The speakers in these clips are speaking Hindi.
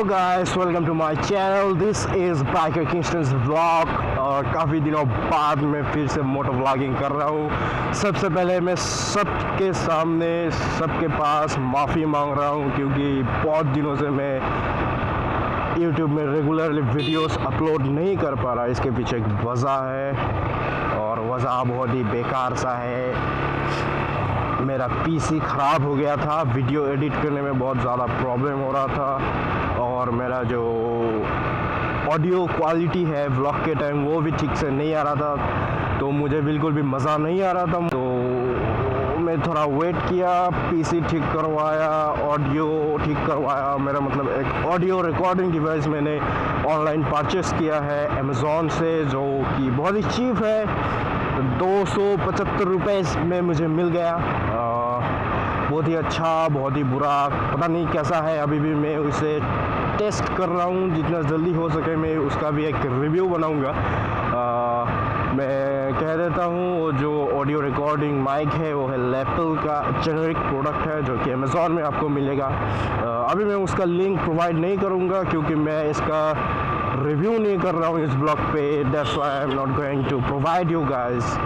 Guys, welcome to my channel. This is biker Kingstons vlog. और काफ़ी दिनों बाद मैं फिर से मोटो व्लॉगिंग कर रहा हूँ। सबसे पहले मैं सबके सामने सबके पास माफ़ी मांग रहा हूँ क्योंकि बहुत दिनों से मैं यूट्यूब में रेगुलरली वीडियोस अपलोड नहीं कर पा रहा। इसके पीछे एक वजह है और वजह बहुत ही बेकार सा है। मेरा पीसी ख़राब हो गया था, वीडियो एडिट करने में बहुत ज़्यादा प्रॉब्लम हो रहा था और मेरा जो ऑडियो क्वालिटी है व्लॉग के टाइम वो भी ठीक से नहीं आ रहा था, तो मुझे बिल्कुल भी मज़ा नहीं आ रहा था। तो मैं थोड़ा वेट किया, पीसी ठीक करवाया, ऑडियो ठीक करवाया। मेरा मतलब एक ऑडियो रिकॉर्डिंग डिवाइस मैंने ऑनलाइन परचेस किया है अमेज़ॉन से, जो कि बहुत ही चीप है। 275 रुपये में मुझे मिल गया। बहुत ही अच्छा, बहुत ही बुरा, पता नहीं कैसा है। अभी भी मैं उसे टेस्ट कर रहा हूँ। जितना जल्दी हो सके मैं उसका भी एक रिव्यू बनाऊँगा। मैं कह देता हूँ वो जो ऑडियो रिकॉर्डिंग माइक है वो है लैंडफिल का जेनेरिक प्रोडक्ट है, जो कि अमेज़ॉन में आपको मिलेगा। अभी मैं उसका लिंक प्रोवाइड नहीं करूँगा क्योंकि मैं इसका रिव्यू नहीं कर रहा हूँ इस ब्लॉग पे। That's why I am not going to provide you guys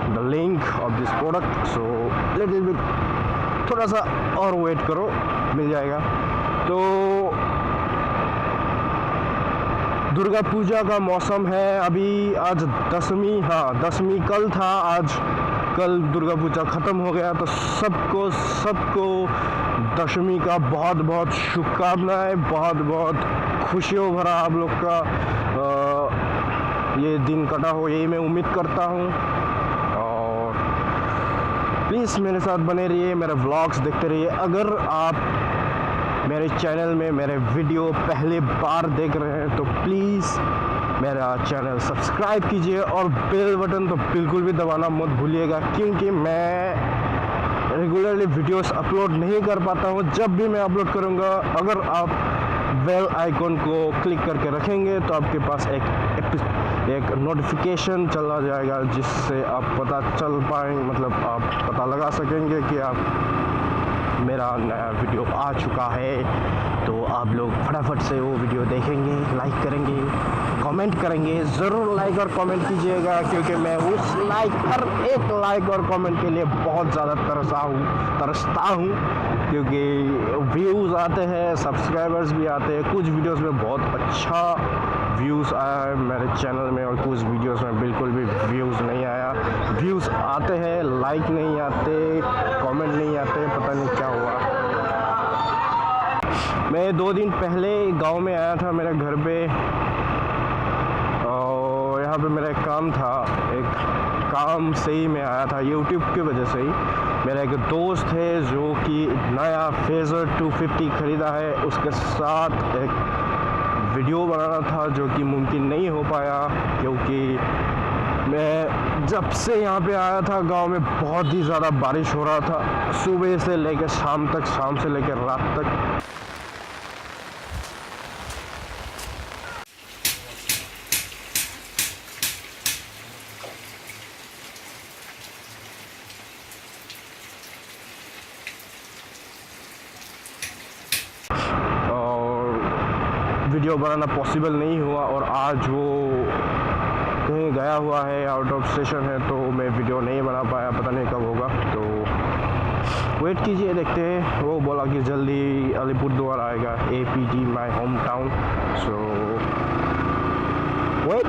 the link of this product. So little bit, थोड़ा सा और वेट करो, मिल जाएगा। तो दुर्गा पूजा का मौसम है अभी। आज दसवीं, हाँ 10वीं कल था, कल दुर्गा पूजा ख़त्म हो गया। तो सबको दशमी का बहुत बहुत शुभकामनाएं, बहुत बहुत खुशियों भरा आप लोग का ये दिन कटा हो, यही मैं उम्मीद करता हूँ। और प्लीज़ मेरे साथ बने रहिए, मेरे व्लॉग्स देखते रहिए। अगर आप मेरे चैनल में मेरे वीडियो पहले बार देख रहे हैं तो प्लीज़ मेरा चैनल सब्सक्राइब कीजिए और बेल बटन तो बिल्कुल भी दबाना मत भूलिएगा, क्योंकि मैं रेगुलरली वीडियोस अपलोड नहीं कर पाता हूँ। जब भी मैं अपलोड करूँगा, अगर आप बेल आइकॉन को क्लिक करके रखेंगे तो आपके पास एक नोटिफिकेशन चला जाएगा, जिससे आप पता चल पाएंगे, मतलब आप पता लगा सकेंगे कि आप मेरा नया वीडियो आ चुका है। तो आप लोग फटाफट से वो वीडियो देखेंगे, लाइक करेंगे, कमेंट करेंगे। ज़रूर लाइक और कमेंट कीजिएगा, क्योंकि मैं उस हर एक लाइक और कमेंट के लिए बहुत ज़्यादा तरसता हूँ, क्योंकि व्यूज़ आते हैं, सब्सक्राइबर्स भी आते हैं। कुछ वीडियोस में बहुत अच्छा व्यूज़ आया है मेरे चैनल में और कुछ वीडियोस में बिल्कुल भी व्यूज़ नहीं आया। व्यूज़ आते हैं, लाइक नहीं आते, कमेंट नहीं आते, पता नहीं क्या हुआ। मैं 2 दिन पहले गांव में आया था मेरे घर पे, और यहाँ पे मेरा एक काम था, एक काम से ही मैं आया था यूट्यूब की वजह से ही। मेरा एक दोस्त है जो कि नया फेज़र 250 ख़रीदा है, उसके साथ एक वीडियो बनाना था जो कि मुमकिन नहीं हो पाया, क्योंकि मैं जब से यहाँ पे आया था गांव में बहुत ही ज़्यादा बारिश हो रहा था, सुबह से लेकर शाम तक, शाम से लेकर रात तक। वीडियो बनाना पॉसिबल नहीं हुआ और आज वो कहीं गया हुआ है, आउट ऑफ स्टेशन है, तो मैं वीडियो नहीं बना पाया। पता नहीं कब होगा, तो वेट कीजिए, देखते हैं। वो बोला कि जल्दी अलीपुरद्वार आएगा, APT my home town. So wait,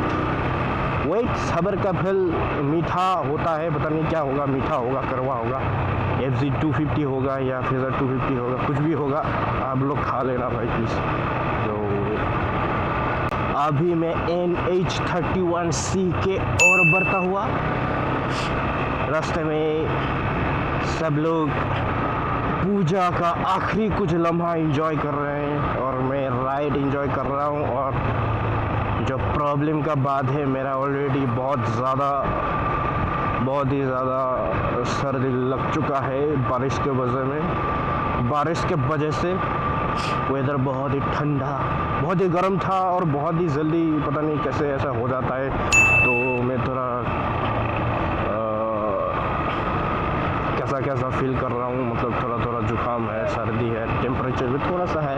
सब्र का फल मीठा होता है। पता नहीं क्या होगा, मीठा होगा, कड़वा होगा, FZ 250 होगा या फेज़र 250 होगा, कुछ भी होगा, आप लोग खा लेना भाई प्लीज़। तो अभी मैं NH31C के और बढ़ता हुआ रास्ते में सब लोग पूजा का आखिरी कुछ लम्हा एंजॉय कर रहे हैं और मैं राइड एंजॉय कर रहा हूँ। और जो प्रॉब्लम का बात है, मेरा ऑलरेडी बहुत ही ज़्यादा सर्दी लग चुका है बारिश के वजह से। वेदर बहुत ही ठंडा, बहुत ही गर्म था और बहुत ही जल्दी, पता नहीं कैसे ऐसा हो जाता है। तो मैं थोड़ा कैसा फील कर रहा हूँ, मतलब थोड़ा जुकाम है, सर्दी है, टेम्परेचर भी थोड़ा सा है।